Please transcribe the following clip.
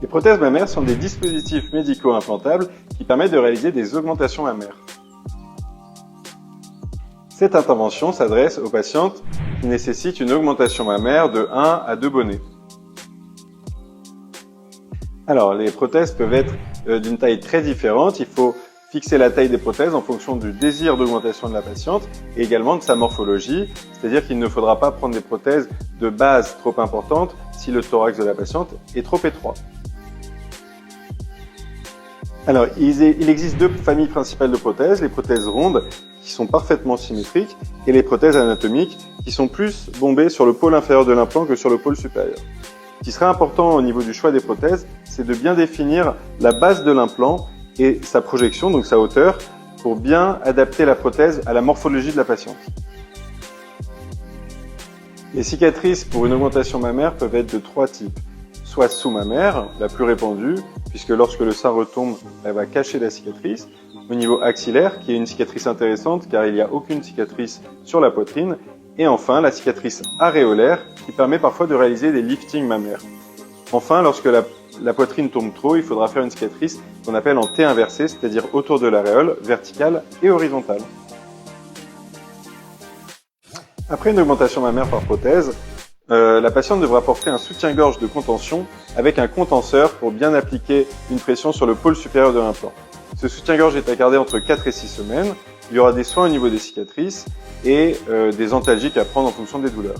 Les prothèses mammaires sont des dispositifs médicaux implantables qui permettent de réaliser des augmentations mammaires. Cette intervention s'adresse aux patientes qui nécessitent une augmentation mammaire de 1 à 2 bonnets. Alors, les prothèses peuvent être d'une taille très différente. Il faut fixer la taille des prothèses en fonction du désir d'augmentation de la patiente et également de sa morphologie, c'est-à-dire qu'il ne faudra pas prendre des prothèses de base trop importantes si le thorax de la patiente est trop étroit. Alors, il existe deux familles principales de prothèses, les prothèses rondes qui sont parfaitement symétriques et les prothèses anatomiques qui sont plus bombées sur le pôle inférieur de l'implant que sur le pôle supérieur. Ce qui serait important au niveau du choix des prothèses, c'est de bien définir la base de l'implant et sa projection, donc sa hauteur, pour bien adapter la prothèse à la morphologie de la patiente. Les cicatrices pour une augmentation mammaire peuvent être de 3 types. Soit sous-mammaire, la plus répandue, puisque lorsque le sein retombe, elle va cacher la cicatrice. Au niveau axillaire, qui est une cicatrice intéressante car il n'y a aucune cicatrice sur la poitrine. Et enfin, la cicatrice aréolaire, qui permet parfois de réaliser des liftings mammaires. Enfin, lorsque la poitrine tombe trop, il faudra faire une cicatrice qu'on appelle en T inversé, c'est-à-dire autour de l'aréole, verticale et horizontale. Après une augmentation mammaire par prothèse, la patiente devra porter un soutien-gorge de contention avec un contenseur pour bien appliquer une pression sur le pôle supérieur de l'implant. Ce soutien-gorge est à garder entre 4 et 6 semaines. Il y aura des soins au niveau des cicatrices et des antalgiques à prendre en fonction des douleurs.